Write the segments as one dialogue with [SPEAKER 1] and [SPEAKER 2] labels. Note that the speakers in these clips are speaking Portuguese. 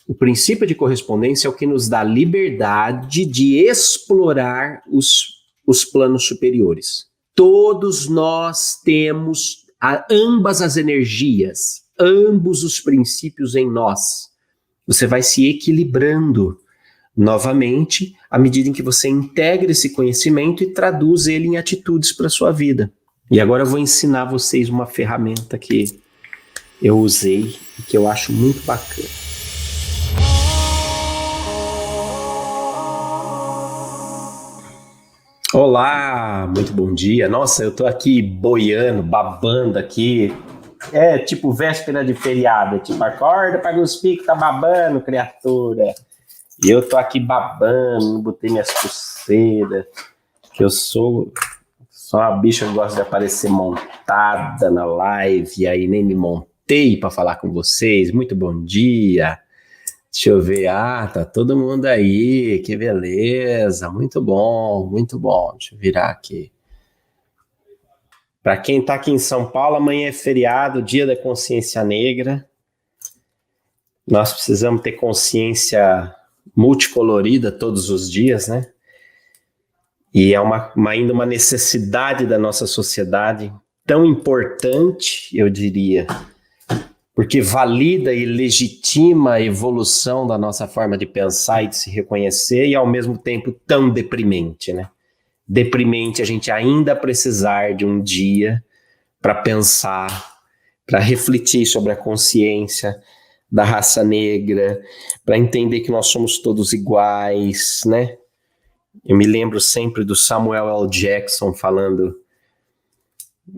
[SPEAKER 1] O princípio de correspondência é o que nos dá liberdade de explorar os planos superiores. Todos nós temos ambas as energias, ambos os princípios em nós. Você vai se equilibrando novamente à medida em que você integra esse conhecimento e traduz ele em atitudes para a sua vida. E agora eu vou ensinar vocês uma ferramenta que eu usei e que eu acho muito bacana. Olá, muito bom dia. Nossa, eu tô aqui boiando, babando aqui. É tipo véspera de feriado, tipo acorda para os picos, tá babando, criatura. E eu tô aqui babando, botei minhas pulseiras, que eu sou uma bicha que gosta de aparecer montada na live, e aí nem me montei para falar com vocês. Muito bom dia. Deixa eu ver, tá todo mundo aí, que beleza, muito bom, deixa eu virar aqui. Para quem tá aqui em São Paulo, amanhã é feriado, Dia da Consciência Negra. Nós precisamos ter consciência multicolorida todos os dias, né? E é ainda uma necessidade da nossa sociedade, tão importante, eu diria, porque valida e legitima a evolução da nossa forma de pensar e de se reconhecer, e ao mesmo tempo tão deprimente, né? Deprimente a gente ainda precisar de um dia para pensar, para refletir sobre a consciência da raça negra, para entender que nós somos todos iguais, né? Eu me lembro sempre do Samuel L. Jackson falando,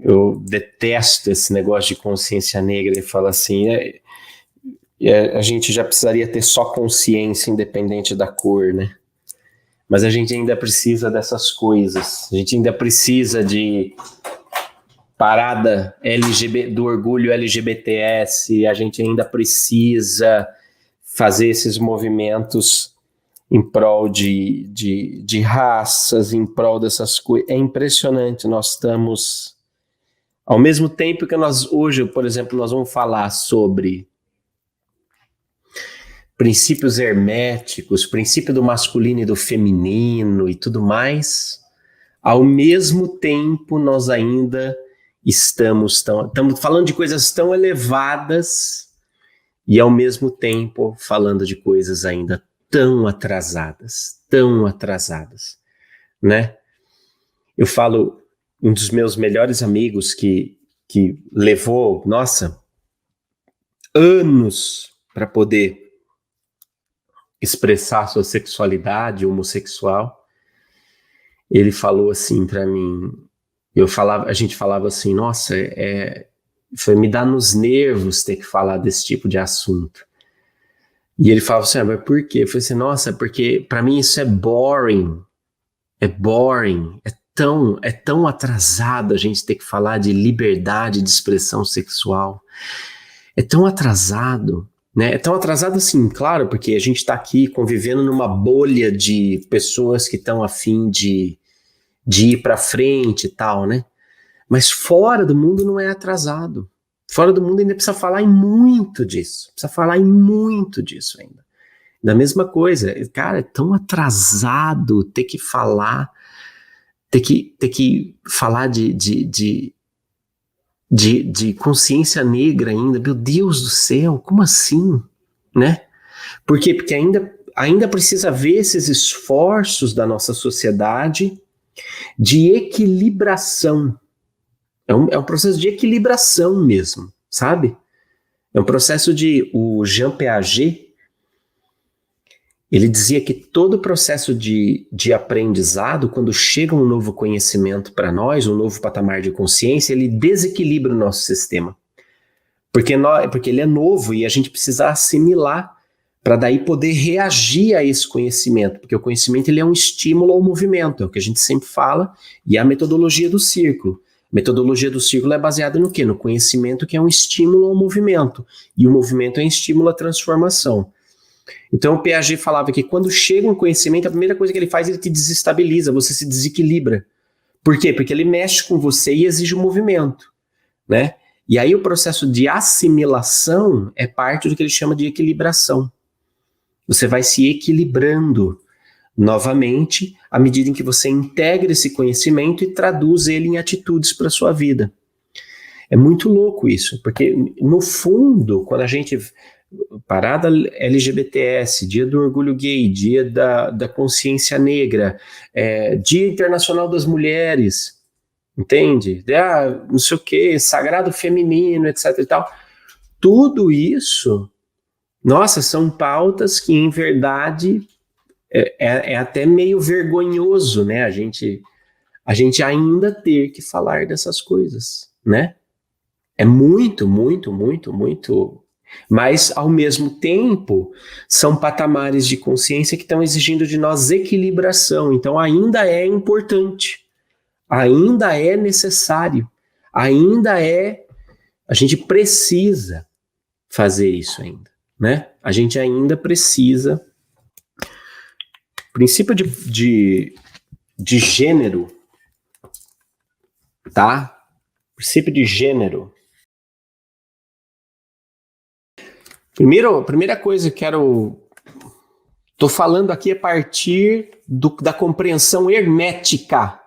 [SPEAKER 1] eu detesto esse negócio de consciência negra. Ele fala assim, a gente já precisaria ter só consciência independente da cor, né? Mas a gente ainda precisa dessas coisas, a gente ainda precisa de parada do orgulho LGBTS, a gente ainda precisa fazer esses movimentos em prol de raças, em prol dessas coisas. É impressionante, nós estamos... Ao mesmo tempo que hoje, por exemplo, nós vamos falar sobre princípios herméticos, princípio do masculino e do feminino e tudo mais, ao mesmo tempo nós ainda estamos falando de coisas tão elevadas e ao mesmo tempo falando de coisas ainda tão atrasadas, né? Eu falo, um dos meus melhores amigos que levou, anos para poder expressar sua sexualidade homossexual, ele falou assim para mim, a gente falava assim, me dá nos nervos ter que falar desse tipo de assunto. E ele falava assim, mas por quê? Eu falei assim, porque para mim isso é boring, é tão atrasado a gente ter que falar de liberdade de expressão sexual, é tão atrasado, né? É tão atrasado assim, claro, porque a gente está aqui convivendo numa bolha de pessoas que estão a fim de ir para frente e tal, né? Mas fora do mundo não é atrasado. Fora do mundo ainda precisa falar em muito disso. Ainda. Da mesma coisa, cara, é tão atrasado ter que falar de consciência negra ainda. Meu Deus do céu, como assim? Né? Por quê? Porque ainda precisa ver esses esforços da nossa sociedade de equilibração. É um processo de equilibração mesmo, sabe? É um processo o Jean Piaget, ele dizia que todo processo de aprendizado, quando chega um novo conhecimento para nós, um novo patamar de consciência, ele desequilibra o nosso sistema. Porque ele é novo e a gente precisa assimilar para daí poder reagir a esse conhecimento, porque o conhecimento ele é um estímulo ao movimento, é o que a gente sempre fala, e é a metodologia do círculo. A metodologia do círculo é baseada no quê? No conhecimento, que é um estímulo ao movimento, e o movimento é um estímulo à transformação. Então o Piaget falava que quando chega um conhecimento, a primeira coisa que ele faz, ele te desestabiliza, você se desequilibra. Por quê? Porque ele mexe com você e exige um movimento, né? E aí o processo de assimilação é parte do que ele chama de equilibração. Você vai se equilibrando novamente à medida em que você integra esse conhecimento e traduz ele em atitudes para a sua vida. É muito louco isso, porque no fundo, quando a gente... Parada LGBTS, Dia do Orgulho Gay, Dia da Consciência Negra, Dia Internacional das Mulheres, entende? Não sei o quê, Sagrado Feminino, etc e tal. Tudo isso, nossa, são pautas que, em verdade, é até meio vergonhoso, né? A gente ainda ter que falar dessas coisas, né? É muito, muito, muito, muito... Mas, ao mesmo tempo, são patamares de consciência que estão exigindo de nós equilibração. Então, ainda é importante, ainda é necessário, ainda é... A gente precisa fazer isso ainda, né? A gente ainda precisa... Princípio de gênero, tá? Princípio de gênero. Primeira coisa que tô falando aqui a partir da compreensão hermética,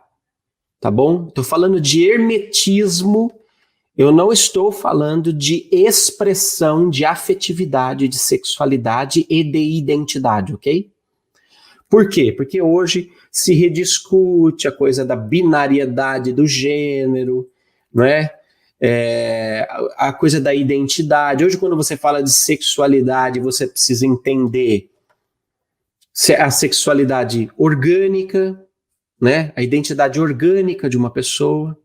[SPEAKER 1] tá bom? Tô falando de hermetismo, eu não estou falando de expressão de afetividade, de sexualidade e de identidade, ok? Por quê? Porque hoje se rediscute a coisa da binariedade do gênero, não é? A coisa da identidade. Hoje, quando você fala de sexualidade, você precisa entender a sexualidade orgânica, né? A identidade orgânica de uma pessoa.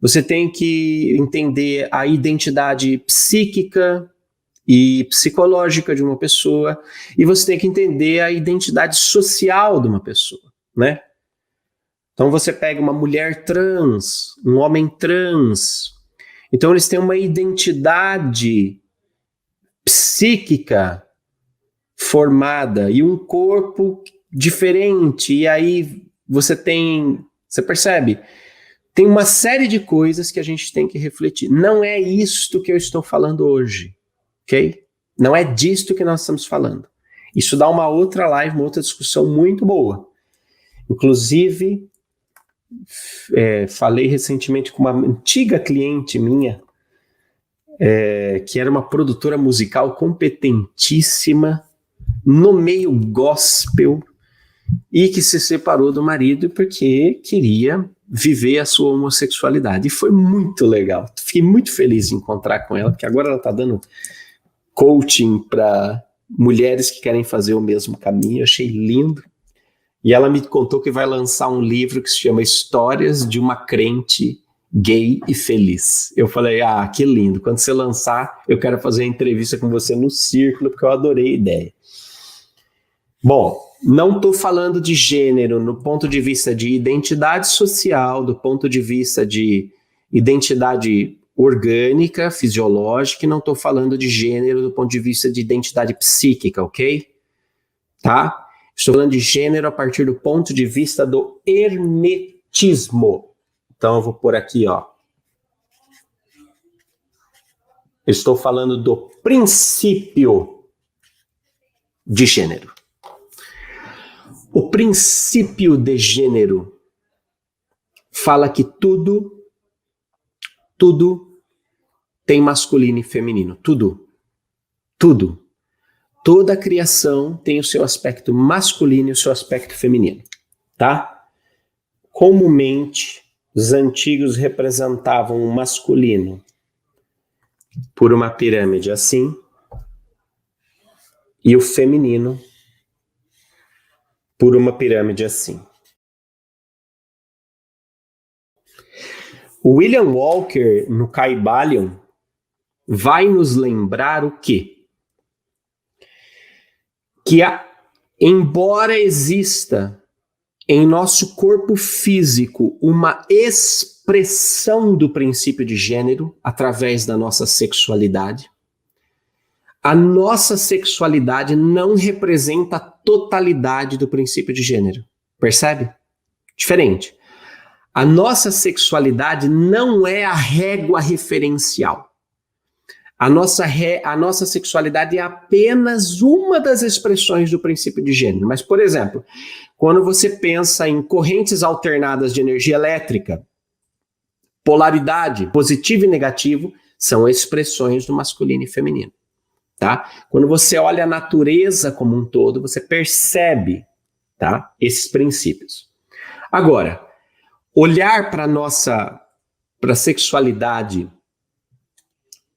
[SPEAKER 1] Você tem que entender a identidade psíquica e psicológica de uma pessoa, e você tem que entender a identidade social de uma pessoa, né? Então você pega uma mulher trans, um homem trans, então eles têm uma identidade psíquica formada e um corpo diferente, e aí você percebe? Tem uma série de coisas que a gente tem que refletir. Não é isto que eu estou falando hoje, ok? Não é disto que nós estamos falando. Isso dá uma outra live, uma outra discussão muito boa. Inclusive, falei recentemente com uma antiga cliente minha, que era uma produtora musical competentíssima no meio gospel e que se separou do marido porque queria viver a sua homossexualidade. E foi muito legal. Fiquei muito feliz de encontrar com ela, porque agora ela está dando coaching para mulheres que querem fazer o mesmo caminho. Eu achei lindo. E ela me contou que vai lançar um livro que se chama Histórias de uma Crente Gay e Feliz. Eu falei, que lindo. Quando você lançar, eu quero fazer uma entrevista com você no Círculo, porque eu adorei a ideia. Bom, não estou falando de gênero no ponto de vista de identidade social, do ponto de vista de identidade orgânica, fisiológica, e não estou falando de gênero do ponto de vista de identidade psíquica, ok? Tá? Estou falando de gênero a partir do ponto de vista do hermetismo. Então eu vou pôr aqui, ó. Estou falando do princípio de gênero. O princípio de gênero fala que tudo tem masculino e feminino. Tudo. Toda a criação tem o seu aspecto masculino e o seu aspecto feminino, tá? Comumente, os antigos representavam o masculino por uma pirâmide assim e o feminino por uma pirâmide assim. O William Walker, no Kybalion, vai nos lembrar o quê? Que embora exista em nosso corpo físico uma expressão do princípio de gênero através da nossa sexualidade, a nossa sexualidade não representa a totalidade do princípio de gênero. Percebe? Diferente. A nossa sexualidade não é a régua referencial. A nossa sexualidade é apenas uma das expressões do princípio de gênero. Mas, por exemplo, quando você pensa em correntes alternadas de energia elétrica, polaridade, positivo e negativo, são expressões do masculino e feminino. Tá? Quando você olha a natureza como um todo, você percebe, tá, esses princípios. Agora, olhar para a sexualidade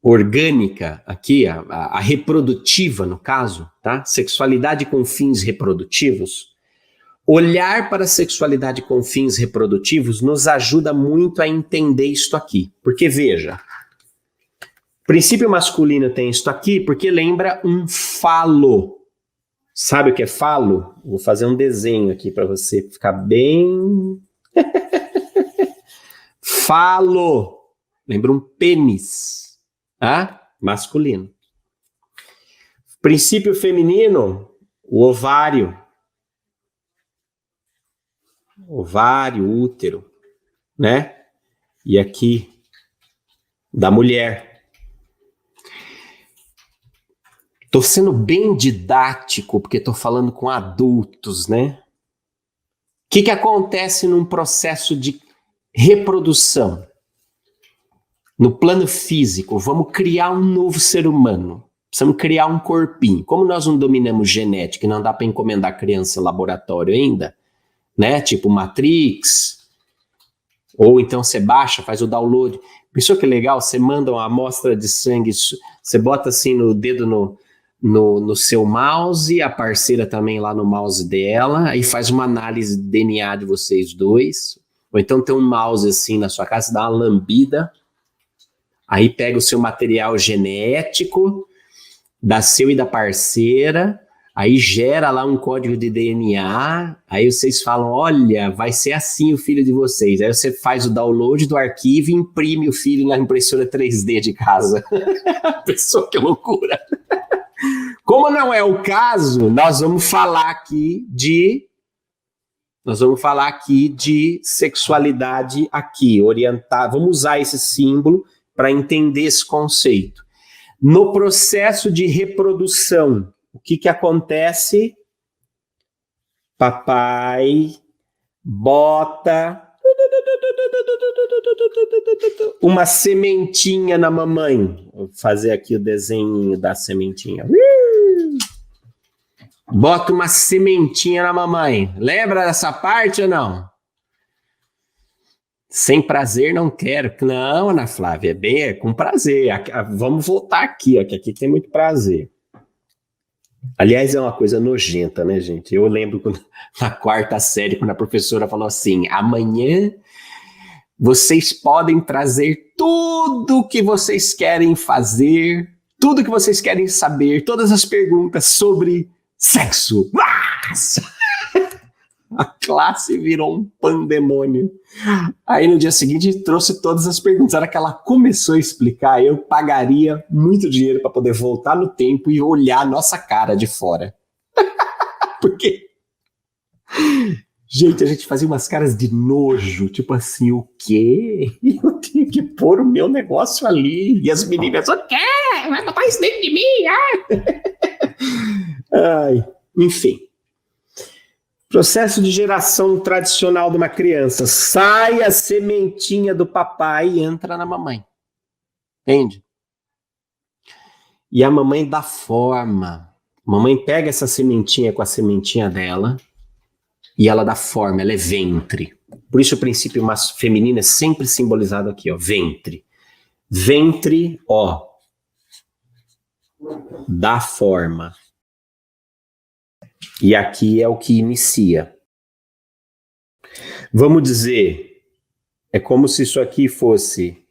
[SPEAKER 1] orgânica aqui, a reprodutiva no caso, tá? Sexualidade com fins reprodutivos. Olhar para a sexualidade com fins reprodutivos nos ajuda muito a entender isto aqui. Porque veja, o princípio masculino tem isto aqui porque lembra um falo. Sabe o que é falo? Vou fazer um desenho aqui para você ficar bem... Falo. Lembra um pênis. Masculino. Princípio feminino, o ovário. Ovário, útero, né? E aqui, da mulher. Tô sendo bem didático, porque tô falando com adultos, né? O que acontece num processo de reprodução? No plano físico, vamos criar um novo ser humano. Precisamos criar um corpinho. Como nós não dominamos genética e não dá para encomendar criança em laboratório ainda, né? Tipo Matrix. Ou então você baixa, faz o download. Pensou que legal? Você manda uma amostra de sangue, você bota assim no dedo no seu mouse, a parceira também lá no mouse dela, aí faz uma análise de DNA de vocês dois. Ou então tem um mouse assim na sua casa, dá uma lambida. Aí pega o seu material genético, da seu e da parceira, aí gera lá um código de DNA, aí vocês falam, olha, vai ser assim o filho de vocês. Aí você faz o download do arquivo e imprime o filho na impressora 3D de casa. Pessoa, que loucura. Como não é o caso, nós vamos falar aqui de sexualidade aqui, orientar, vamos usar esse símbolo para entender esse conceito. No processo de reprodução, o que acontece? Papai bota uma sementinha na mamãe. Vou fazer aqui o desenho da sementinha. Bota uma sementinha na mamãe. Lembra dessa parte ou não? Sem prazer não quero. Não, Ana Flávia, é com prazer. Vamos voltar aqui, ó, que aqui tem muito prazer. Aliás, é uma coisa nojenta, né, gente? Eu lembro quando, na 4ª série, quando a professora falou assim, amanhã vocês podem trazer tudo que vocês querem fazer, tudo que vocês querem saber, todas as perguntas sobre sexo. Nossa! A classe virou um pandemônio. Aí no dia seguinte trouxe todas as perguntas. Na hora que ela começou a explicar, eu pagaria muito dinheiro para poder voltar no tempo e olhar a nossa cara de fora. Porque, gente, a gente fazia umas caras de nojo, tipo assim, o quê? Eu tenho que pôr o meu negócio ali. E as meninas, o quê? Vai botar isso dentro de mim? Ai, enfim. Processo de geração tradicional de uma criança. Sai a sementinha do papai e entra na mamãe. Entende? E a mamãe dá forma. A mamãe pega essa sementinha com a sementinha dela e ela dá forma, ela é ventre. Por isso o princípio feminino é sempre simbolizado aqui, ó, ventre. Ventre, ó, dá forma. E aqui é o que inicia. Vamos dizer, é como se isso aqui fosse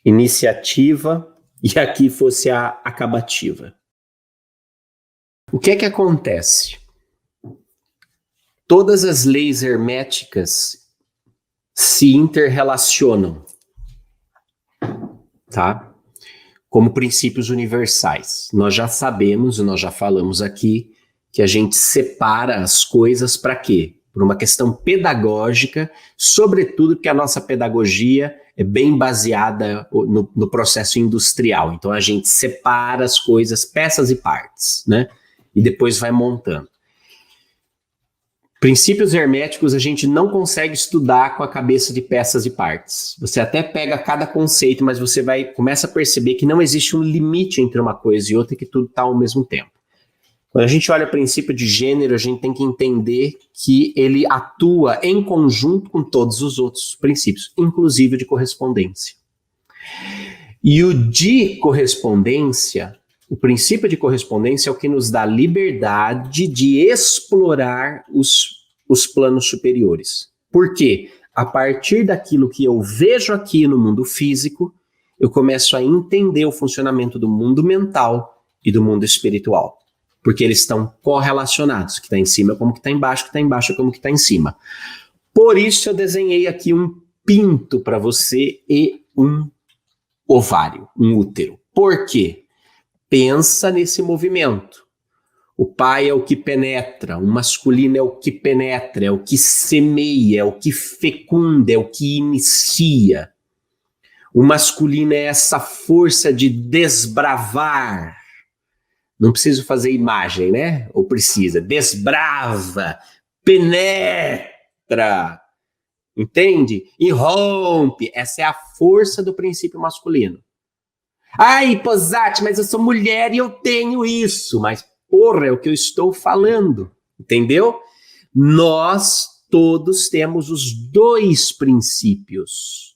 [SPEAKER 1] iniciativa e aqui fosse a acabativa. O que é que acontece? Todas as leis herméticas se interrelacionam, tá? Como princípios universais. Nós já sabemos, e nós já falamos aqui, que a gente separa as coisas para quê? por uma questão pedagógica, sobretudo porque a nossa pedagogia é bem baseada no processo industrial. Então a gente separa as coisas, peças e partes, né? E depois vai montando. Princípios herméticos a gente não consegue estudar com a cabeça de peças e partes. Você até pega cada conceito, mas você começa a perceber que não existe um limite entre uma coisa e outra, que tudo está ao mesmo tempo. Quando a gente olha o princípio de gênero, a gente tem que entender que ele atua em conjunto com todos os outros princípios, inclusive o de correspondência. E o de correspondência, o princípio de correspondência é o que nos dá liberdade de explorar os planos superiores. Por quê? A partir daquilo que eu vejo aqui no mundo físico, eu começo a entender o funcionamento do mundo mental e do mundo espiritual. Porque eles estão correlacionados, que está em cima como que está embaixo, que está embaixo como que está em cima. Por isso eu desenhei aqui um pinto para você e um ovário, um útero. Por quê? Pensa nesse movimento. O pai é o que penetra, o masculino é o que penetra, é o que semeia, é o que fecunda, é o que inicia. O masculino é essa força de desbravar. Não preciso fazer imagem, né? Ou precisa? Desbrava, penetra, entende? Irrompe. Essa é a força do princípio masculino. Ai, Posati, mas eu sou mulher e eu tenho isso. Mas, porra, é o que eu estou falando, entendeu? Nós todos temos os dois princípios,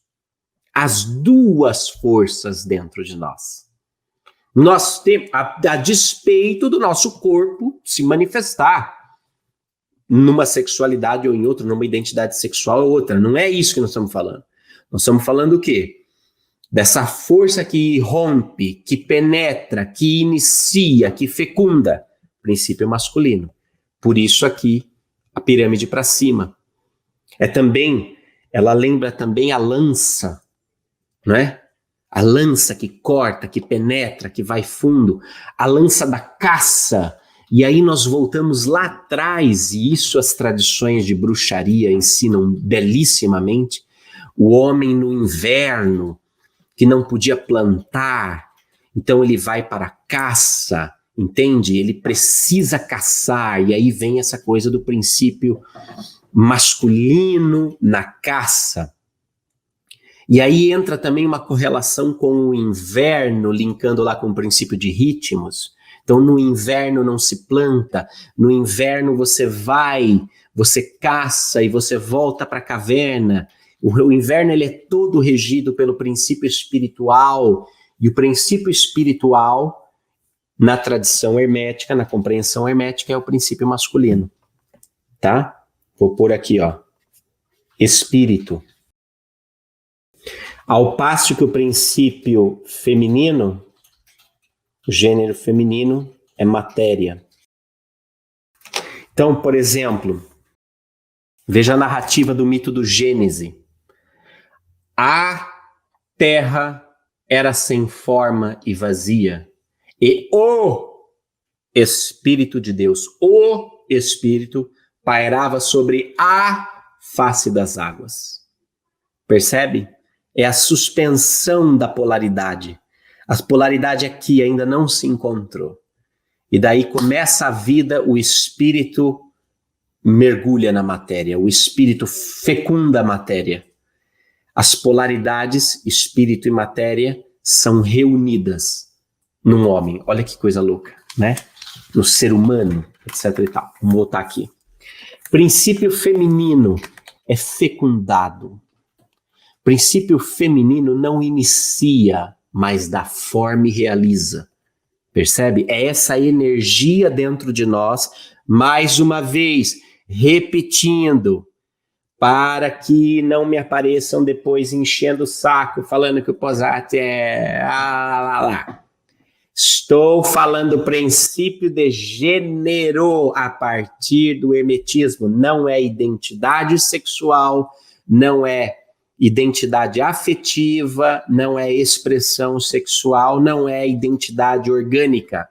[SPEAKER 1] as duas forças dentro de nós. Nós temos, a despeito do nosso corpo se manifestar numa sexualidade ou em outra, numa identidade sexual ou outra. Não é isso que nós estamos falando. Nós estamos falando o quê? Dessa força que rompe, que penetra, que inicia, que fecunda. Princípio masculino. Por isso aqui, a pirâmide para cima. Ela lembra também a lança, não é? A lança que corta, que penetra, que vai fundo, a lança da caça. E aí nós voltamos lá atrás, e isso as tradições de bruxaria ensinam belíssimamente, o homem no inverno, que não podia plantar, então ele vai para a caça, entende? Ele precisa caçar, e aí vem essa coisa do princípio masculino na caça. E aí entra também uma correlação com o inverno, linkando lá com o princípio de ritmos. Então, no inverno não se planta, no inverno você vai, você caça e você volta para a caverna. O inverno ele é todo regido pelo princípio espiritual, e o princípio espiritual, na tradição hermética, na compreensão hermética, é o princípio masculino. Tá? Vou pôr aqui, ó. Espírito. Ao passo que o princípio feminino, o gênero feminino, é matéria. Então, por exemplo, veja a narrativa do mito do Gênese. A terra era sem forma e vazia, e o Espírito de Deus, o Espírito, pairava sobre a face das águas. Percebe? É a suspensão da polaridade. A polaridade aqui ainda não se encontrou. E daí começa a vida, o espírito mergulha na matéria, o espírito fecunda a matéria. As polaridades, espírito e matéria, são reunidas num homem. Olha que coisa louca, né? No ser humano, etc e tal. Vamos voltar aqui. Princípio feminino é fecundado. Princípio feminino não inicia, mas dá forma e realiza. Percebe? É essa energia dentro de nós, mais uma vez, repetindo, para que não me apareçam depois enchendo o saco, falando que o Posati é... Estou falando princípio de gênero a partir do hermetismo. Não é identidade sexual, não é identidade afetiva, não é expressão sexual, não é identidade orgânica.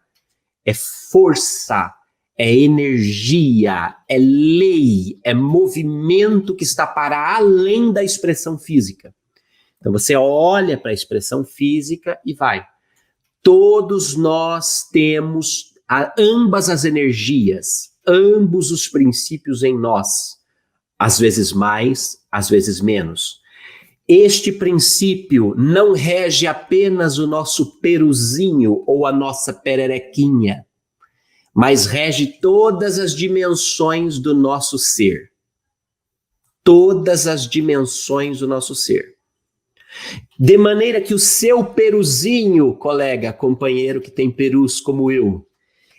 [SPEAKER 1] É força, é energia, é lei, é movimento que está para além da expressão física. Então você olha para a expressão física e vai. Todos nós temos ambas as energias, ambos os princípios em nós, às vezes mais, às vezes menos. Este princípio não rege apenas o nosso peruzinho ou a nossa pererequinha, mas rege todas as dimensões do nosso ser. Todas as dimensões do nosso ser. De maneira que o seu peruzinho, colega, companheiro que tem perus como eu,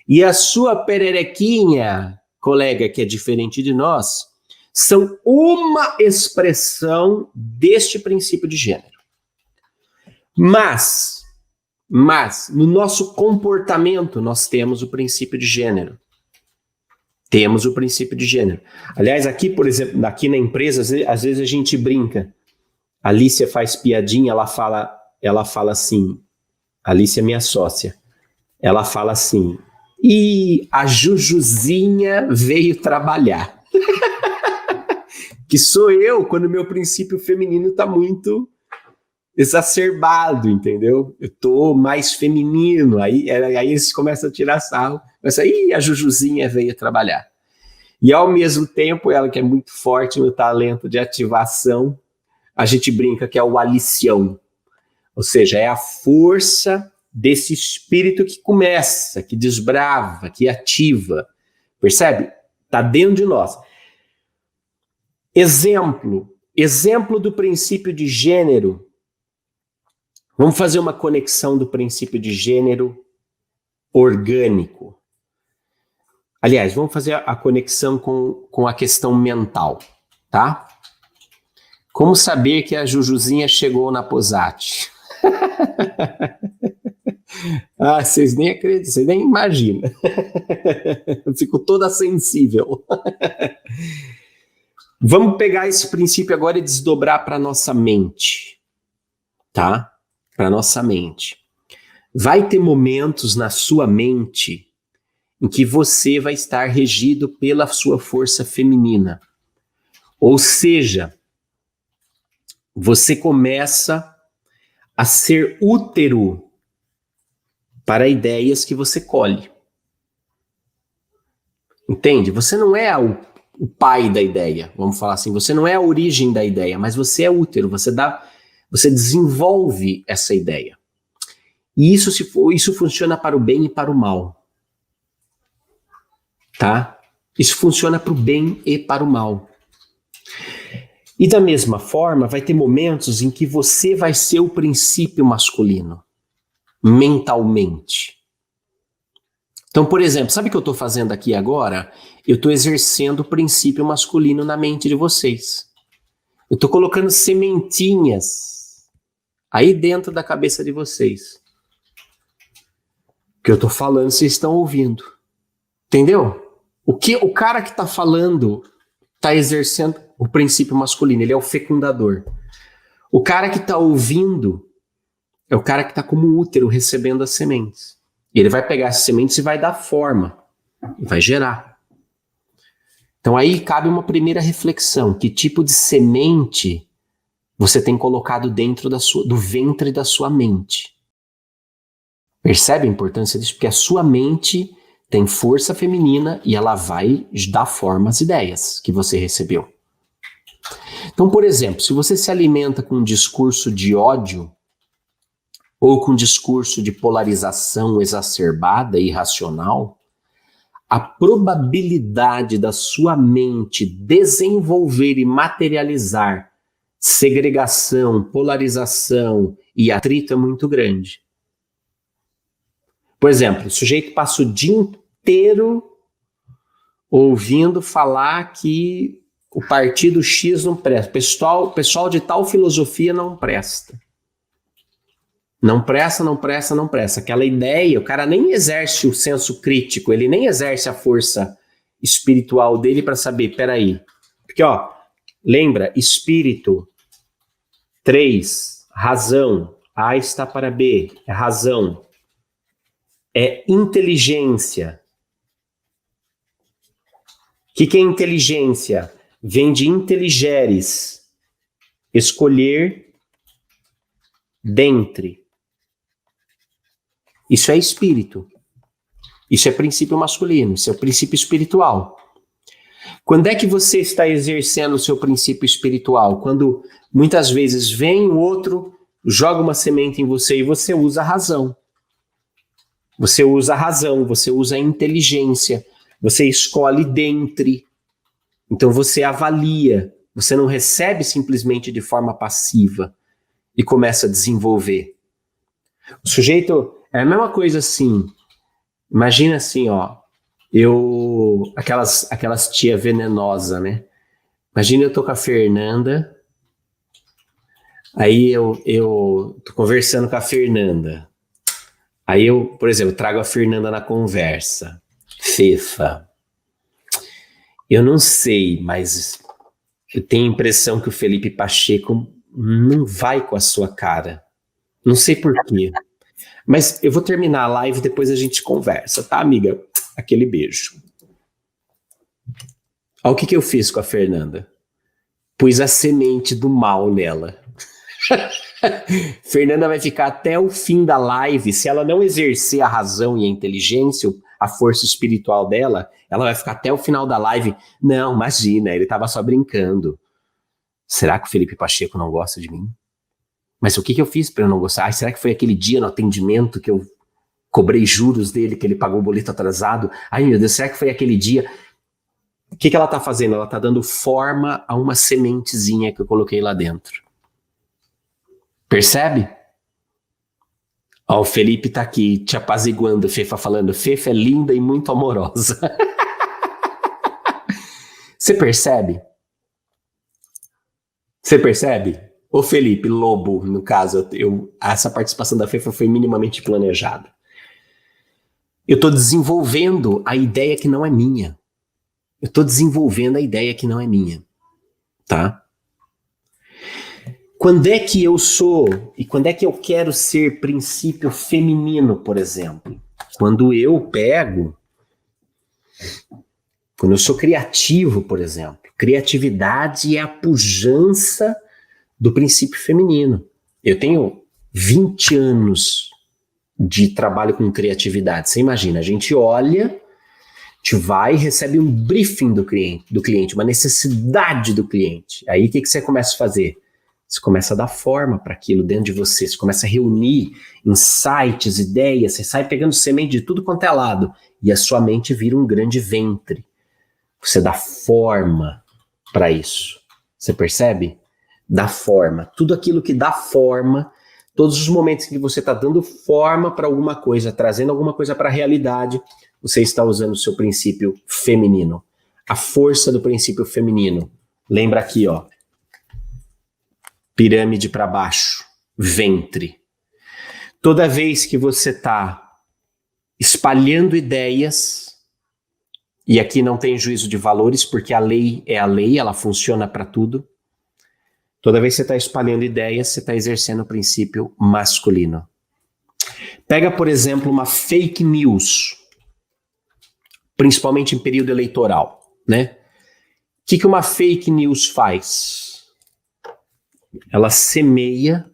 [SPEAKER 1] e a sua pererequinha, colega que é diferente de nós, são uma expressão deste princípio de gênero. Mas no nosso comportamento nós temos o princípio de gênero. Temos o princípio de gênero. Aliás, aqui, por exemplo, aqui na empresa, às vezes a gente brinca. A Alicia faz piadinha, ela fala assim, a Alicia é minha sócia, ela fala assim, e a Jujuzinha veio trabalhar. Que sou eu quando o meu princípio feminino está muito exacerbado, entendeu? Eu tô mais feminino, aí eles começam a tirar sarro, mas aí a Jujuzinha veio trabalhar. E ao mesmo tempo, ela que é muito forte no talento de ativação, a gente brinca que é o alicião, ou seja, é a força desse espírito que começa, que desbrava, que ativa, percebe? Está dentro de nós. Exemplo do princípio de gênero. Vamos fazer uma conexão do princípio de gênero orgânico. Aliás, vamos fazer a conexão com a questão mental, tá? Como saber que a Jujuzinha chegou na Posati? Vocês nem acreditam, vocês nem imaginam. Eu fico toda sensível. Vamos pegar esse princípio agora e desdobrar para a nossa mente, tá? Para a nossa mente. Vai ter momentos na sua mente em que você vai estar regido pela sua força feminina. Ou seja, você começa a ser útero para ideias que você colhe. Entende? Você não é o pai da ideia, vamos falar assim, você não é a origem da ideia, mas você é útero, você desenvolve essa ideia. E isso funciona para o bem e para o mal. Tá? Isso funciona para o bem e para o mal. E da mesma forma, vai ter momentos em que você vai ser o princípio masculino, mentalmente. Então, por exemplo, sabe o que eu estou fazendo aqui agora? Eu estou exercendo o princípio masculino na mente de vocês. Eu estou colocando sementinhas aí dentro da cabeça de vocês. O que eu estou falando, vocês estão ouvindo. Entendeu? O cara que está falando está exercendo o princípio masculino, ele é o fecundador. O cara que está ouvindo é o cara que está como útero recebendo as sementes. E ele vai pegar essas sementes e vai dar forma, vai gerar. Então aí cabe uma primeira reflexão: que tipo de semente você tem colocado dentro do ventre da sua mente? Percebe a importância disso? Porque a sua mente tem força feminina e ela vai dar forma às ideias que você recebeu. Então, por exemplo, se você se alimenta com um discurso de ódio ou com um discurso de polarização exacerbada e irracional, a probabilidade da sua mente desenvolver e materializar segregação, polarização e atrito é muito grande. Por exemplo, o sujeito passa o dia inteiro ouvindo falar que o partido X não presta, pessoal de tal filosofia não presta. Não presta, não presta, não presta. Aquela ideia, o cara nem exerce o senso crítico, ele nem exerce a força espiritual dele para saber, peraí. Porque, lembra, espírito, 3, razão, A está para B, é razão. É inteligência, que é inteligência? Vem de inteligeres, escolher dentre. Isso é espírito. Isso é princípio masculino, isso é o princípio espiritual. Quando é que você está exercendo o seu princípio espiritual? Quando muitas vezes vem o outro, joga uma semente em você e você usa a razão. Você usa a razão, você usa a inteligência, você escolhe dentre. Então você avalia, você não recebe simplesmente de forma passiva e começa a desenvolver. O sujeito é a mesma coisa assim. Imagina assim, ó, aquelas tia venenosa, né? Imagina eu tô com a Fernanda, aí eu tô conversando com a Fernanda. Aí eu, por exemplo, trago a Fernanda na conversa. Fefa, eu não sei, mas eu tenho a impressão que o Felipe Pacheco não vai com a sua cara. Não sei por quê. Mas eu vou terminar a live e depois a gente conversa, tá, amiga? Aquele beijo. Olha o que eu fiz com a Fernanda. Pus a semente do mal nela. Fernanda vai ficar até o fim da live. Se ela não exercer a razão e a inteligência, a força espiritual dela, ela vai ficar até o final da live. Não, imagina, ele estava só brincando. Será que o Felipe Pacheco não gosta de mim? Mas o que eu fiz para eu não gostar? Será que foi aquele dia no atendimento que eu cobrei juros dele, que ele pagou o boleto atrasado? Ai, meu Deus, será que foi aquele dia? O que ela está fazendo? Ela está dando forma a uma sementezinha que eu coloquei lá dentro. Percebe? Ó, o Felipe tá aqui te apaziguando, Fefa, falando, Fefa é linda e muito amorosa. Você percebe? Você percebe? Ô Felipe, Lobo, no caso, essa participação da Fefa foi minimamente planejada. Eu tô desenvolvendo a ideia que não é minha. Eu tô desenvolvendo a ideia que não é minha. Tá? Quando é que eu sou e quando é que eu quero ser princípio feminino, por exemplo? Quando eu sou criativo, por exemplo. Criatividade é a pujança do princípio feminino. Eu tenho 20 anos de trabalho com criatividade. Você imagina, a gente olha, a gente vai e recebe um briefing do cliente, uma necessidade do cliente. Aí o que você começa a fazer? Você começa a dar forma para aquilo dentro de você, você começa a reunir insights, ideias, você sai pegando semente de tudo quanto é lado e a sua mente vira um grande ventre. Você dá forma para isso. Você percebe? Dá forma. Tudo aquilo que dá forma, todos os momentos que você está dando forma para alguma coisa, trazendo alguma coisa para a realidade, você está usando o seu princípio feminino. A força do princípio feminino. Lembra aqui, ó. Pirâmide para baixo, ventre. Toda vez que você está espalhando ideias, e aqui não tem juízo de valores, porque a lei é a lei, ela funciona para tudo. Toda vez que você está espalhando ideias, você está exercendo o princípio masculino. Pega, por exemplo, uma fake news, principalmente em período eleitoral, né? O que uma fake news faz? Ela semeia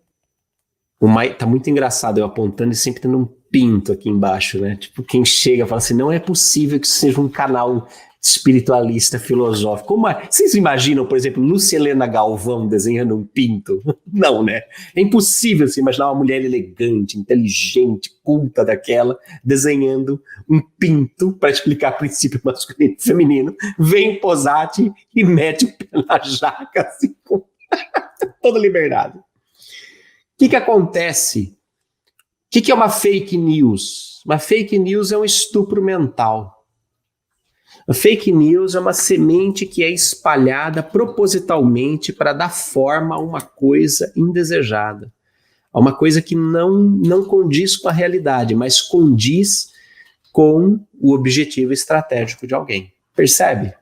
[SPEAKER 1] tá muito engraçado eu apontando e sempre tendo um pinto aqui embaixo, né? Tipo, quem chega fala assim, não é possível que isso seja um canal espiritualista, filosófico. Vocês imaginam, por exemplo, Lúcia Helena Galvão desenhando um pinto? Não, né? É impossível se imaginar uma mulher elegante, inteligente, culta daquela, desenhando um pinto para explicar o princípio masculino e feminino. Vem Posati e mete o pé na jaca, assim, com toda liberdade. O que acontece? O que é uma fake news? Uma fake news é um estupro mental. A fake news é uma semente que é espalhada propositalmente para dar forma a uma coisa indesejada, a uma coisa que não condiz com a realidade, mas condiz com o objetivo estratégico de alguém. Percebe?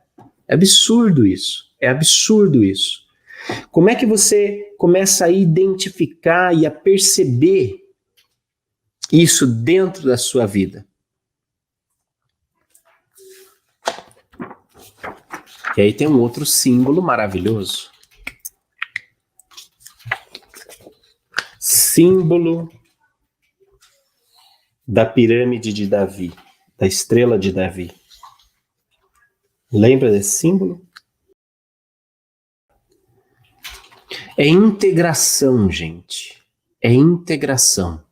[SPEAKER 1] É absurdo isso. É absurdo isso. Como é que você começa a identificar e a perceber isso dentro da sua vida? E aí tem um outro símbolo maravilhoso. Símbolo da pirâmide de Davi, da estrela de Davi. Lembra desse símbolo? É integração, gente. É integração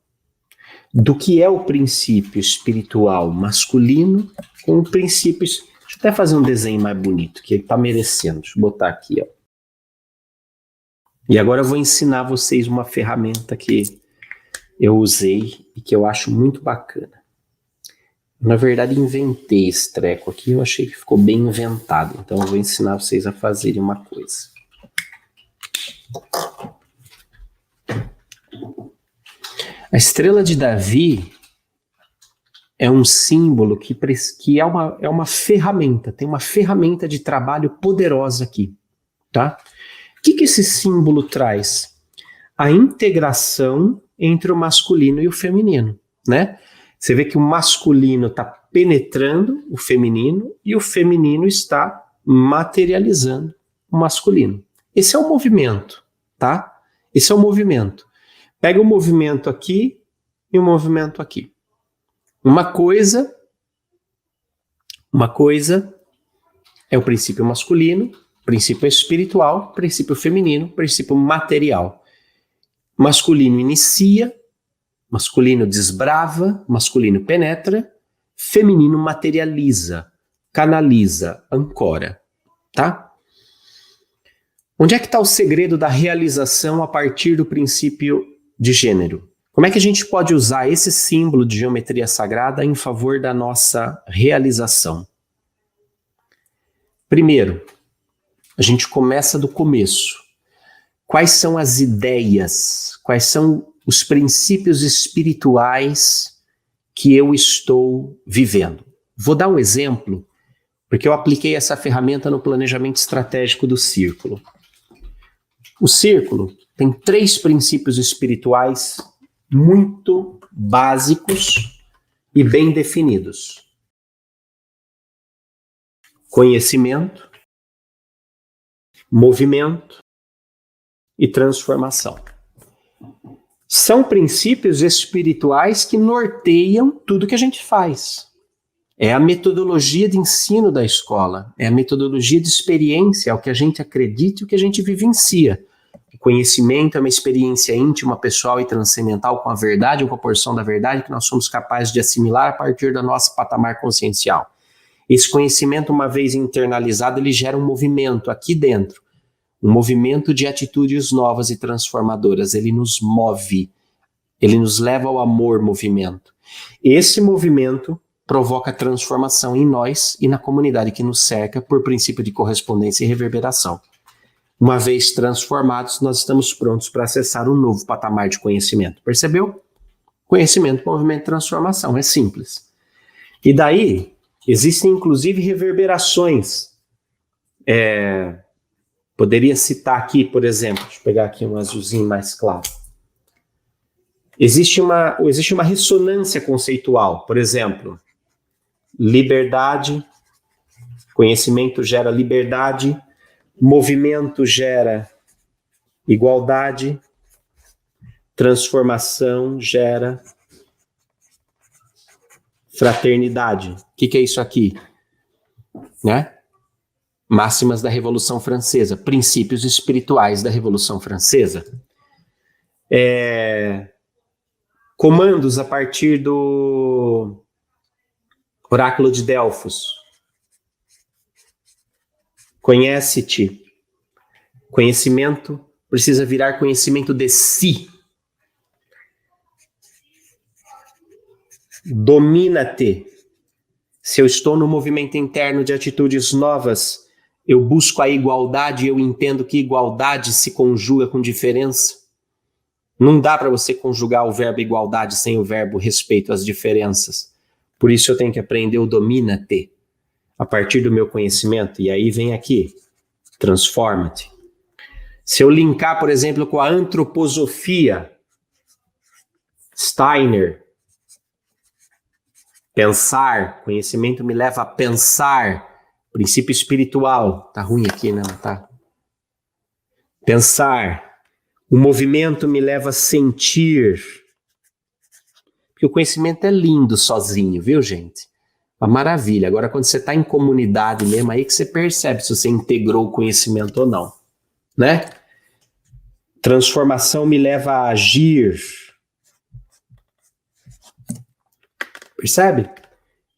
[SPEAKER 1] do que é o princípio espiritual masculino com o princípio... Deixa eu até fazer um desenho mais bonito, que ele está merecendo. Deixa eu botar aqui, ó. E agora eu vou ensinar vocês uma ferramenta que eu usei e que eu acho muito bacana. Na verdade, inventei esse treco aqui, eu achei que ficou bem inventado. Então eu vou ensinar vocês a fazerem uma coisa. A estrela de Davi é um símbolo que é uma ferramenta, tem uma ferramenta de trabalho poderosa aqui, tá? O que esse símbolo traz? A integração entre o masculino e o feminino, né? Você vê que o masculino está penetrando o feminino e o feminino está materializando o masculino. Esse é o movimento, tá? Esse é o movimento. Pega o movimento aqui e o movimento aqui. Uma coisa é o princípio masculino, princípio espiritual, princípio feminino, princípio material. Masculino inicia, masculino desbrava, masculino penetra, feminino materializa, canaliza, ancora, tá? Onde é que está o segredo da realização a partir do princípio de gênero? Como é que a gente pode usar esse símbolo de geometria sagrada em favor da nossa realização? Primeiro, a gente começa do começo. Quais são as ideias, quais são os princípios espirituais que eu estou vivendo? Vou dar um exemplo, porque eu apliquei essa ferramenta no planejamento estratégico do círculo. O círculo tem 3 princípios espirituais muito básicos e bem definidos: conhecimento, movimento e transformação. São princípios espirituais que norteiam tudo que a gente faz. É a metodologia de ensino da escola, é a metodologia de experiência, é o que a gente acredita e o que a gente vivencia. O conhecimento é uma experiência íntima, pessoal e transcendental com a verdade ou com a porção da verdade que nós somos capazes de assimilar a partir do nosso patamar consciencial. Esse conhecimento, uma vez internalizado, ele gera um movimento aqui dentro, um movimento de atitudes novas e transformadoras. Ele nos move, ele nos leva ao amor-movimento. Esse movimento provoca transformação em nós e na comunidade que nos cerca por princípio de correspondência e reverberação. Uma vez transformados, nós estamos prontos para acessar um novo patamar de conhecimento. Percebeu? Conhecimento, movimento e transformação. É simples. E daí, existem inclusive reverberações. Poderia citar aqui, por exemplo, deixa eu pegar aqui um azulzinho mais claro. Existe uma ressonância conceitual. Por exemplo, liberdade, conhecimento gera liberdade, movimento gera igualdade, transformação gera fraternidade. O que é isso aqui? Né? Máximas da Revolução Francesa, princípios espirituais da Revolução Francesa. Comandos a partir do Oráculo de Delfos. Conhece-te. Conhecimento precisa virar conhecimento de si. Domina-te. Se eu estou no movimento interno de atitudes novas, eu busco a igualdade e eu entendo que igualdade se conjuga com diferença. Não dá para você conjugar o verbo igualdade sem o verbo respeito às diferenças. Por isso eu tenho que aprender o domina-te a partir do meu conhecimento. E aí vem aqui, transforma-te. Se eu linkar, por exemplo, com a antroposofia, Steiner, pensar, conhecimento me leva a pensar princípio espiritual. Tá ruim aqui, né? Não tá? Pensar. O movimento me leva a sentir. Porque o conhecimento é lindo sozinho, viu, gente? Uma maravilha. Agora, quando você está em comunidade mesmo, aí que você percebe se você integrou o conhecimento ou não, né? Transformação me leva a agir. Percebe?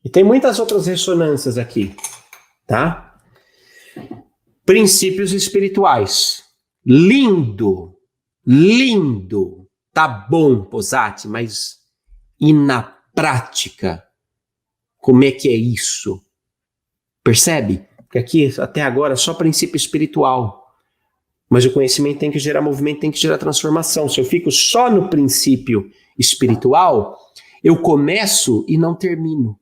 [SPEAKER 1] E tem muitas outras ressonâncias aqui, tá? Princípios espirituais. Lindo, lindo. Tá bom, Posati, mas e na prática? Como é que é isso? Percebe? Porque aqui, até agora, só princípio espiritual. Mas o conhecimento tem que gerar movimento, tem que gerar transformação. Se eu fico só no princípio espiritual, eu começo e não termino.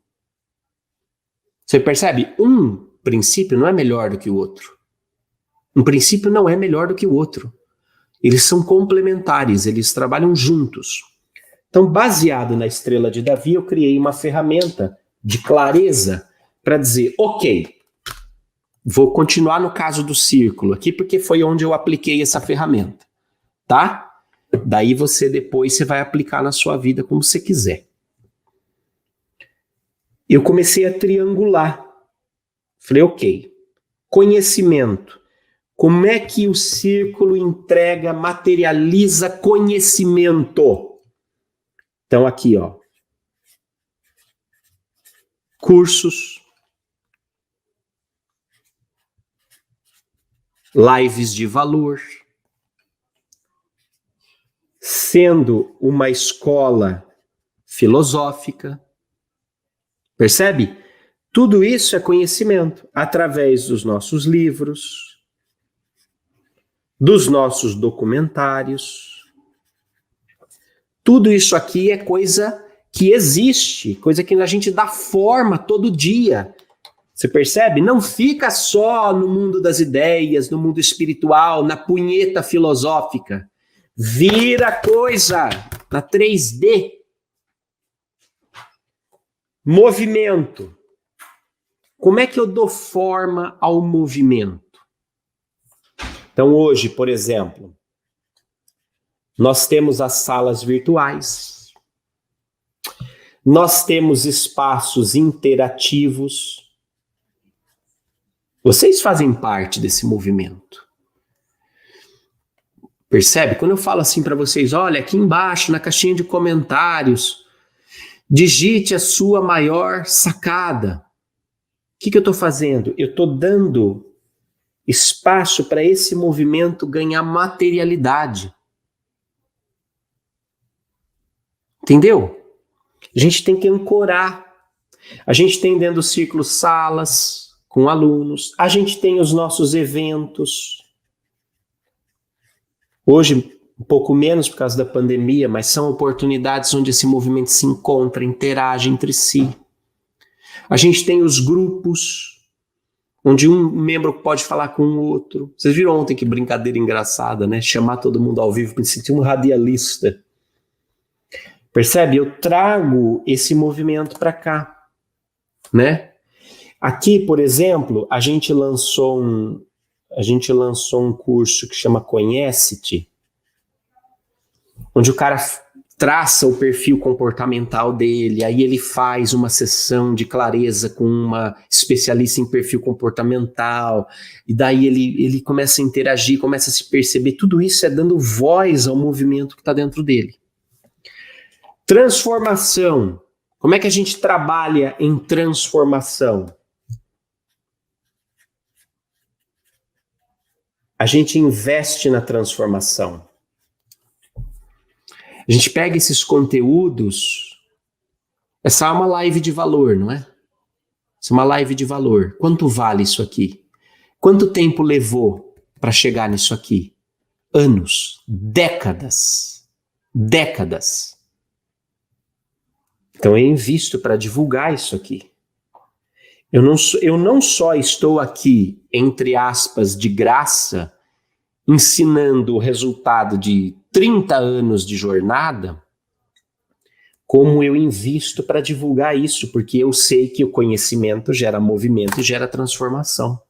[SPEAKER 1] Você percebe? Um princípio não é melhor do que o outro. Um princípio não é melhor do que o outro. Eles são complementares, eles trabalham juntos. Então, baseado na estrela de Davi, eu criei uma ferramenta de clareza para dizer, ok, vou continuar no caso do círculo aqui, porque foi onde eu apliquei essa ferramenta, tá? Daí depois você vai aplicar na sua vida como você quiser. Eu comecei a triangular. Falei, ok, conhecimento. Como é que o círculo entrega, materializa conhecimento? Então aqui, ó. Cursos, lives de valor, sendo uma escola filosófica. Percebe? Tudo isso é conhecimento através dos nossos livros, dos nossos documentários. Tudo isso aqui é coisa que existe, coisa que a gente dá forma todo dia. Você percebe? Não fica só no mundo das ideias, no mundo espiritual, na punheta filosófica. Vira coisa na 3D. Movimento. Como é que eu dou forma ao movimento? Então hoje, por exemplo, nós temos as salas virtuais, nós temos espaços interativos. Vocês fazem parte desse movimento. Percebe? Quando eu falo assim para vocês, olha, aqui embaixo, na caixinha de comentários, digite a sua maior sacada. O que eu estou fazendo? Eu estou dando espaço para esse movimento ganhar materialidade. Entendeu? A gente tem que ancorar. A gente tem dentro do círculo salas com alunos. A gente tem os nossos eventos. Hoje, um pouco menos por causa da pandemia, mas são oportunidades onde esse movimento se encontra, interage entre si. A gente tem os grupos, onde um membro pode falar com o outro. Vocês viram ontem que brincadeira engraçada, né? Chamar todo mundo ao vivo, me senti um radialista. Percebe? Eu trago esse movimento para cá, né? Aqui, por exemplo, a gente lançou um curso que chama Conhece-te, onde o cara traça o perfil comportamental dele, aí ele faz uma sessão de clareza com uma especialista em perfil comportamental, e daí ele começa a interagir, começa a se perceber. Tudo isso é dando voz ao movimento que está dentro dele. Transformação. Como é que a gente trabalha em transformação? A gente investe na transformação. A gente pega esses conteúdos. Essa é uma live de valor, não é? Essa é uma live de valor. Quanto vale isso aqui? Quanto tempo levou para chegar nisso aqui? Anos, décadas. Décadas. Então eu invisto para divulgar isso aqui. Eu não só estou aqui, entre aspas, de graça, ensinando o resultado de 30 anos de jornada, como eu invisto para divulgar isso, porque eu sei que o conhecimento gera movimento e gera transformação.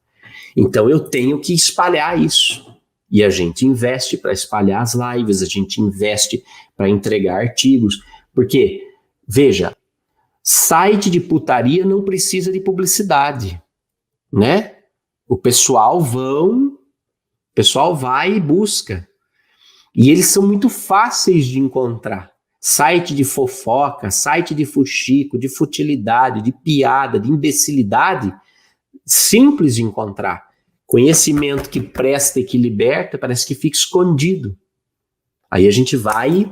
[SPEAKER 1] Então eu tenho que espalhar isso. E a gente investe para espalhar as lives, a gente investe para entregar artigos, porque, veja, site de putaria não precisa de publicidade, né? O pessoal vai e busca. E eles são muito fáceis de encontrar. Site de fofoca, site de fuxico, de futilidade, de piada, de imbecilidade, simples de encontrar. Conhecimento que presta e que liberta parece que fica escondido. Aí a gente vai e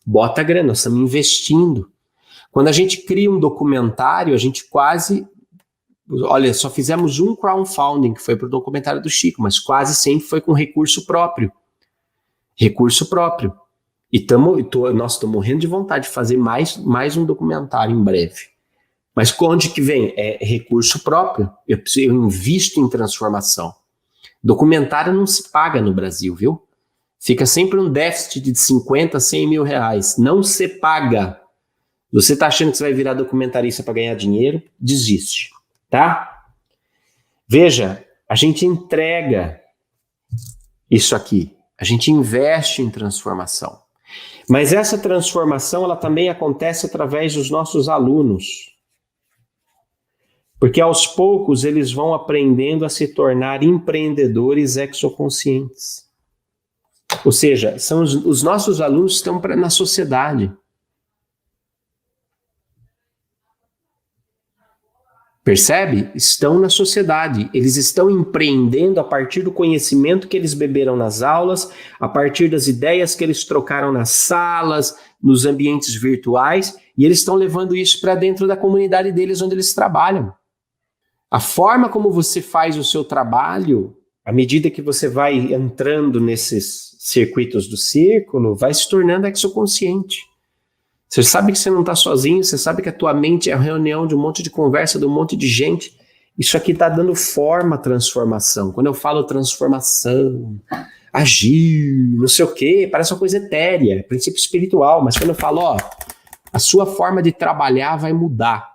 [SPEAKER 1] bota a grana, nós estamos investindo. Quando a gente cria um documentário, a gente quase... Olha, só fizemos um crowdfunding, que foi para o documentário do Chico, mas quase sempre foi com recurso próprio. Recurso próprio. E nós estamos morrendo de vontade de fazer mais um documentário em breve. Mas onde que vem? É recurso próprio. Eu invisto em transformação. Documentário não se paga no Brasil, viu? Fica sempre um déficit de 50, 100 mil reais. Não se paga. Você está achando que você vai virar documentarista para ganhar dinheiro? Desiste, tá? Veja, a gente entrega isso aqui. A gente investe em transformação. Mas essa transformação, ela também acontece através dos nossos alunos. Porque aos poucos eles vão aprendendo a se tornar empreendedores exoconscientes. Ou seja, são os nossos alunos estão na sociedade. Percebe? Estão na sociedade. Eles estão empreendendo a partir do conhecimento que eles beberam nas aulas, a partir das ideias que eles trocaram nas salas, nos ambientes virtuais, e eles estão levando isso para dentro da comunidade deles onde eles trabalham. A forma como você faz o seu trabalho, à medida que você vai entrando nesses circuitos do círculo, vai se tornando exoconsciente. Você sabe que você não está sozinho, você sabe que a tua mente é a reunião de um monte de conversa, de um monte de gente. Isso aqui está dando forma à transformação. Quando eu falo transformação, agir, não sei o quê, parece uma coisa etérea, princípio espiritual. Mas quando eu falo, ó, a sua forma de trabalhar vai mudar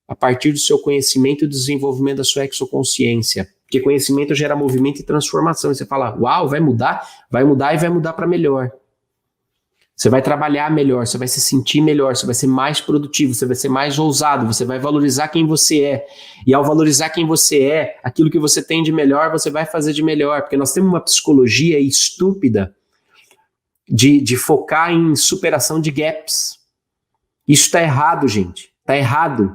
[SPEAKER 1] a partir do seu conhecimento e do desenvolvimento da sua exoconsciência. Porque conhecimento gera movimento e transformação. E você fala, uau, vai mudar e vai mudar para melhor. Você vai trabalhar melhor, você vai se sentir melhor, você vai ser mais produtivo, você vai ser mais ousado, você vai valorizar quem você é. E ao valorizar quem você é, aquilo que você tem de melhor, você vai fazer de melhor. Porque nós temos uma psicologia estúpida de focar em superação de gaps. Isso está errado, gente. Está errado.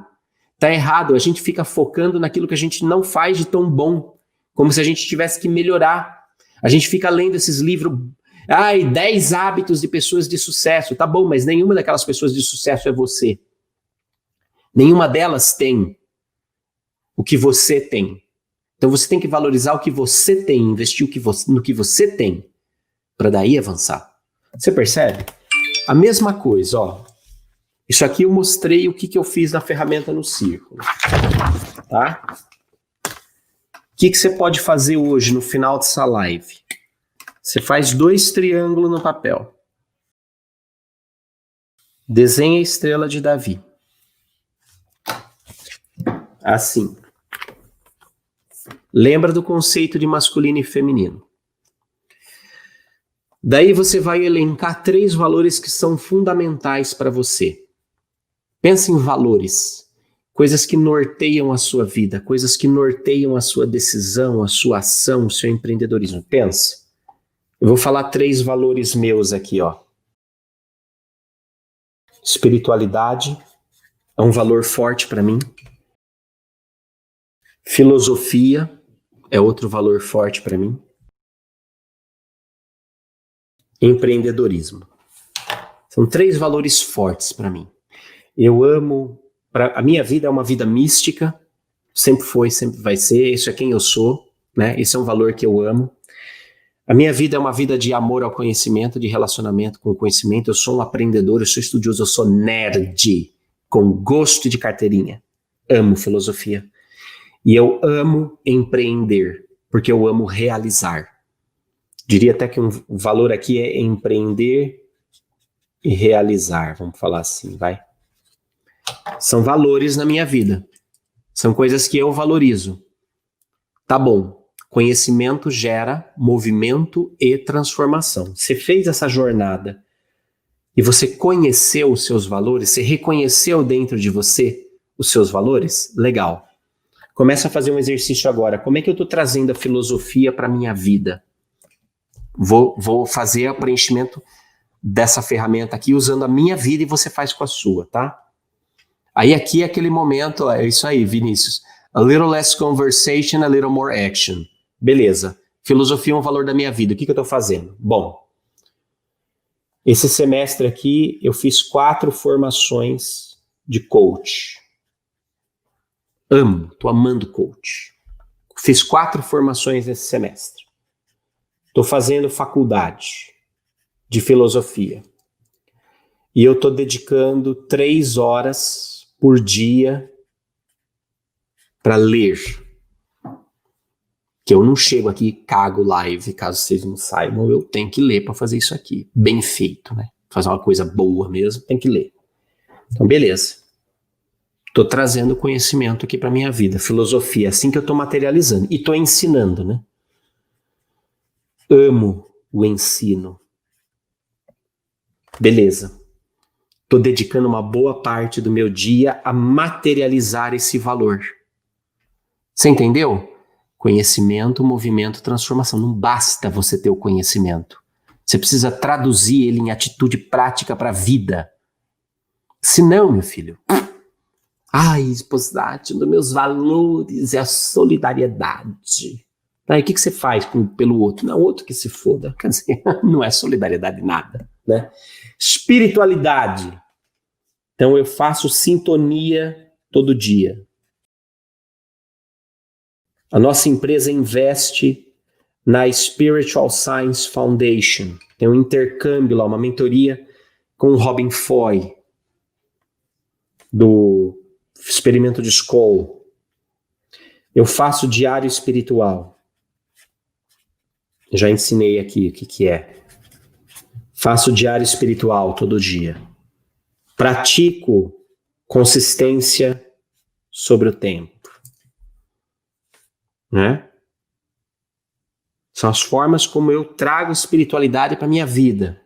[SPEAKER 1] Está errado. A gente fica focando naquilo que a gente não faz de tão bom, como se a gente tivesse que melhorar. A gente fica lendo esses livros... 10 hábitos de pessoas de sucesso. Tá bom, mas nenhuma daquelas pessoas de sucesso é você. Nenhuma delas tem o que você tem. Então você tem que valorizar o que você tem, investir no que você tem, para daí avançar. Você percebe? A mesma coisa, ó. Isso aqui eu mostrei o que eu fiz na ferramenta no círculo. Tá? O que você pode fazer hoje no final dessa live? Você faz 2 triângulos no papel. Desenha a estrela de Davi. Assim. Lembra do conceito de masculino e feminino. Daí você vai elencar 3 valores que são fundamentais para você. Pensa em valores. Coisas que norteiam a sua vida, coisas que norteiam a sua decisão, a sua ação, o seu empreendedorismo. Pensa. Eu vou falar 3 valores meus aqui, ó. Espiritualidade é um valor forte para mim. Filosofia é outro valor forte para mim. Empreendedorismo. São 3 valores fortes para mim. Eu amo... A minha vida é uma vida mística. Sempre foi, sempre vai ser. Isso é quem eu sou, né? Esse é um valor que eu amo. A minha vida é uma vida de amor ao conhecimento, de relacionamento com o conhecimento. Eu sou um aprendedor, eu sou estudioso, eu sou nerd, com gosto de carteirinha. Amo filosofia. E eu amo empreender, porque eu amo realizar. Diria até que um valor aqui é empreender e realizar, vamos falar assim, vai. São valores na minha vida. São coisas que eu valorizo. Tá bom. Conhecimento gera movimento e transformação. Você fez essa jornada e você conheceu os seus valores, você reconheceu dentro de você os seus valores? Legal. Começa a fazer um exercício agora. Como é que eu estou trazendo a filosofia para a minha vida? Vou fazer o preenchimento dessa ferramenta aqui usando a minha vida e você faz com a sua, tá? Aí aqui é aquele momento, é isso aí, Vinícius. A little less conversation, a little more action. Beleza. Filosofia é um valor da minha vida. O que eu estou fazendo? Bom, esse semestre aqui eu fiz 4 formações de coach. Amo, estou amando coach. Fiz 4 formações nesse semestre. Estou fazendo faculdade de filosofia. E eu estou dedicando 3 horas por dia para ler. Que eu não chego aqui e cago live, caso vocês não saibam, eu tenho que ler para fazer isso aqui. Bem feito, né? Fazer uma coisa boa mesmo, tem que ler. Então, beleza. Estou trazendo conhecimento aqui para minha vida, filosofia, assim que eu estou materializando. E estou ensinando, né? Amo o ensino. Beleza. Estou dedicando uma boa parte do meu dia a materializar esse valor. Você entendeu? Conhecimento, movimento, transformação. Não basta você ter o conhecimento. Você precisa traduzir ele em atitude prática para a vida. Senão, meu filho... esposade, um dos meus valores é a solidariedade. Aí o que você faz pelo outro? Não, o outro que se foda. Quer dizer, não é solidariedade nada, né? Espiritualidade. Então eu faço sintonia todo dia. A nossa empresa investe na Spiritual Science Foundation. Tem um intercâmbio lá, uma mentoria com o Robin Foy, do Experimento de Skoll. Eu faço diário espiritual. Já ensinei aqui o que é. Faço diário espiritual todo dia. Pratico consistência sobre o tempo. Né? São as formas como eu trago espiritualidade para minha vida.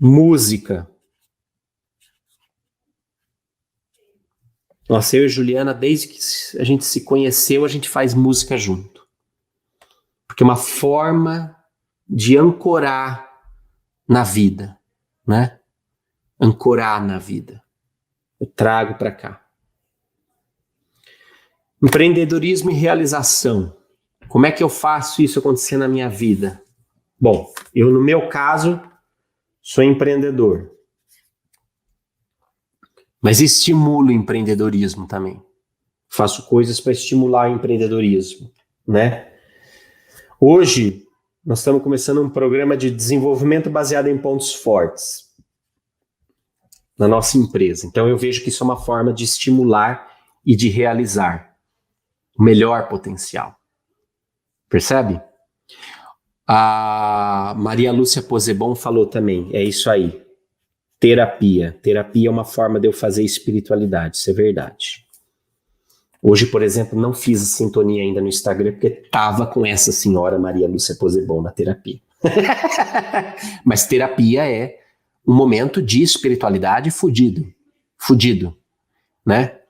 [SPEAKER 1] Música. Nossa, eu e Juliana, desde que a gente se conheceu, a gente faz música junto. Porque é uma forma de ancorar na vida, né? Ancorar na vida. Eu trago para cá. Empreendedorismo e realização. Como é que eu faço isso acontecer na minha vida? Bom, eu no meu caso, sou empreendedor. Mas estimulo o empreendedorismo também. Faço coisas para estimular o empreendedorismo, né? Hoje, nós estamos começando um programa de desenvolvimento baseado em pontos fortes na nossa empresa. Então, eu vejo que isso é uma forma de estimular e de realizar o melhor potencial. Percebe? A Maria Lúcia Posebon falou também, é isso aí. Terapia. Terapia é uma forma de eu fazer espiritualidade, isso é verdade. Hoje, por exemplo, não fiz sintonia ainda no Instagram porque tava com essa senhora Maria Lúcia Posebon na terapia. Mas terapia é um momento de espiritualidade fudido, né?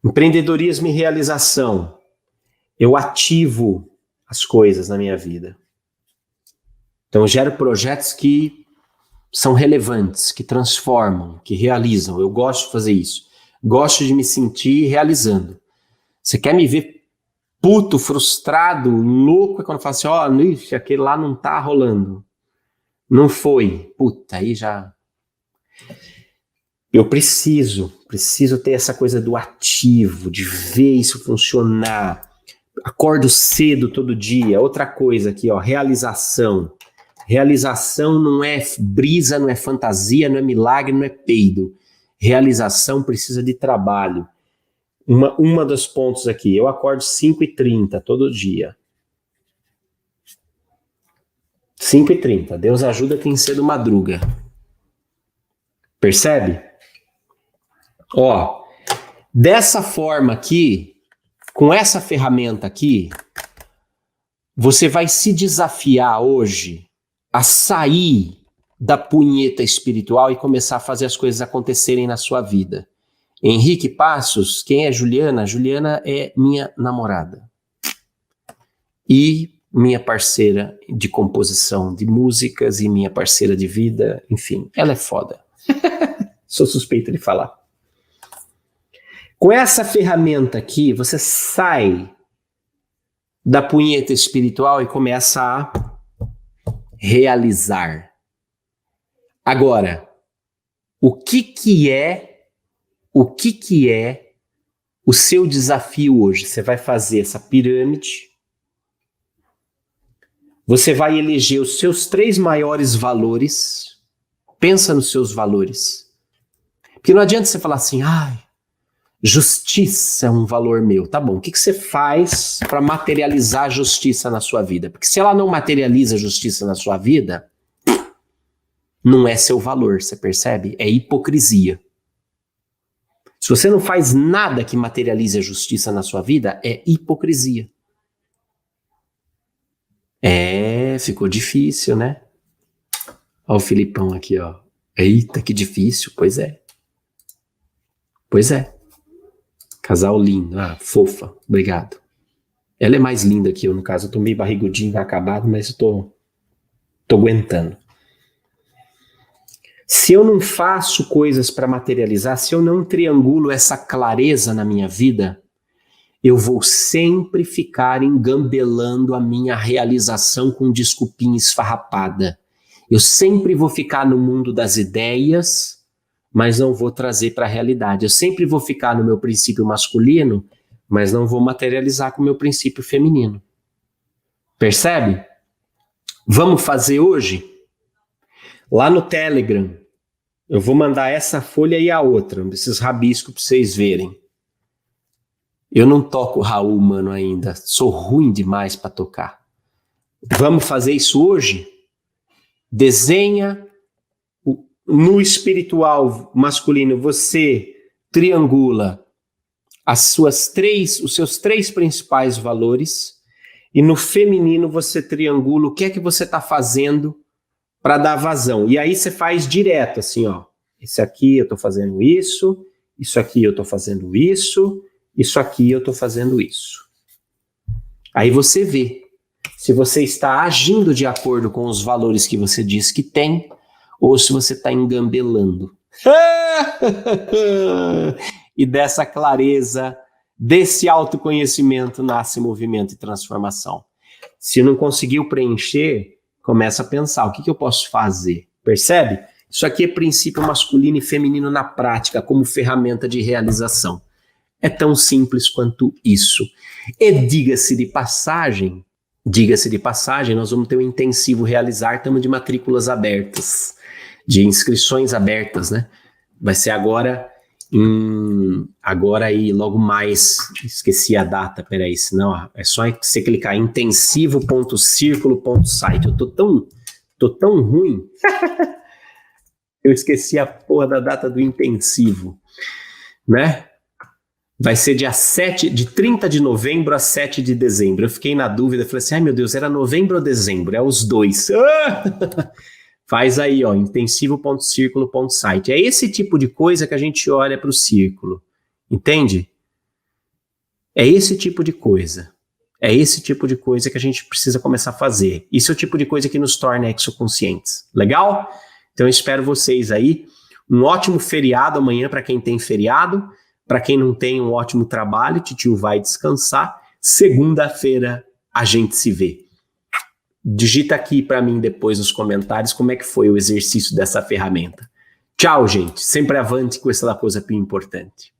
[SPEAKER 1] Empreendedorismo e realização. Eu ativo as coisas na minha vida. Então, eu gero projetos que são relevantes, que transformam, que realizam. Eu gosto de fazer isso. Gosto de me sentir realizando. Você quer me ver puto, frustrado, louco, é quando eu falo assim, aquele lá não tá rolando. Não foi. Puta, aí já... Eu preciso ter essa coisa do ativo, de ver isso funcionar. Acordo cedo todo dia. Outra coisa aqui, realização. Realização não é brisa, não é fantasia, não é milagre, não é peido. Realização precisa de trabalho. Uma dos pontos aqui, eu acordo 5h30 todo dia. 5h30, Deus ajuda quem cedo madruga. Percebe? Ó, dessa forma aqui, com essa ferramenta aqui, você vai se desafiar hoje a sair da punheta espiritual e começar a fazer as coisas acontecerem na sua vida. Henrique Passos, quem é Juliana? Juliana é minha namorada e minha parceira de composição de músicas e minha parceira de vida, enfim, ela é foda. Sou suspeito de falar. Com essa ferramenta aqui, você sai da punheta espiritual e começa a realizar. Agora, o que é o seu desafio hoje? Você vai fazer essa pirâmide, você vai eleger os seus 3 maiores valores, pensa nos seus valores. Porque não adianta você falar assim, justiça é um valor meu. Tá bom, o que você faz para materializar a justiça na sua vida? Porque se ela não materializa a justiça na sua vida, não é seu valor, você percebe? É hipocrisia. Se você não faz nada que materialize a justiça na sua vida, é hipocrisia. Ficou difícil, né? Olha o Filipão aqui, ó. Eita, que difícil. Pois é. Pois é. Casal lindo. Fofa. Obrigado. Ela é mais linda que eu, no caso. Eu tô meio barrigudinho, acabado, mas eu tô aguentando. Se eu não faço coisas para materializar, se eu não triangulo essa clareza na minha vida, eu vou sempre ficar engambelando a minha realização com desculpinha esfarrapada. Eu sempre vou ficar no mundo das ideias, mas não vou trazer para a realidade. Eu sempre vou ficar no meu princípio masculino, mas não vou materializar com o meu princípio feminino. Percebe? Vamos fazer hoje? Lá no Telegram, eu vou mandar essa folha e a outra, esses rabiscos para vocês verem. Eu não toco Raul, mano, ainda. Sou ruim demais para tocar. Vamos fazer isso hoje? Desenha no espiritual masculino, você triangula os seus 3 principais valores, e no feminino você triangula o que é que você está fazendo para dar vazão. E aí você faz direto, assim, ó. Esse aqui eu estou fazendo isso aqui eu estou fazendo isso aqui eu estou fazendo isso. Aí você vê se você está agindo de acordo com os valores que você diz que tem, ou se você está engambelando. E dessa clareza, desse autoconhecimento, nasce movimento e transformação. Se não conseguiu preencher, começa a pensar, o que eu posso fazer? Percebe? Isso aqui é princípio masculino e feminino na prática, como ferramenta de realização. É tão simples quanto isso. E diga-se de passagem, nós vamos ter um intensivo realizar, estamos de matrículas abertas, de inscrições abertas, né? Vai ser agora aí, logo mais, esqueci a data, peraí, senão é só você clicar em intensivo.circulo.site. Eu tô tão ruim, eu esqueci a porra da data do intensivo, né? Vai ser de 30 de novembro a 7 de dezembro. Eu fiquei na dúvida, falei assim, meu Deus, era novembro ou dezembro? É os dois. Faz aí, ó, intensivo.circulo.site. É esse tipo de coisa que a gente olha para o círculo, entende? É esse tipo de coisa. É esse tipo de coisa que a gente precisa começar a fazer. Isso é o tipo de coisa que nos torna exoconscientes. Legal? Então eu espero vocês aí. Um ótimo feriado amanhã para quem tem feriado. Para quem não tem, um ótimo trabalho. Titio vai descansar. Segunda-feira a gente se vê. Digita aqui para mim depois nos comentários como é que foi o exercício dessa ferramenta. Tchau, gente. Sempre avante com essa coisa bem importante.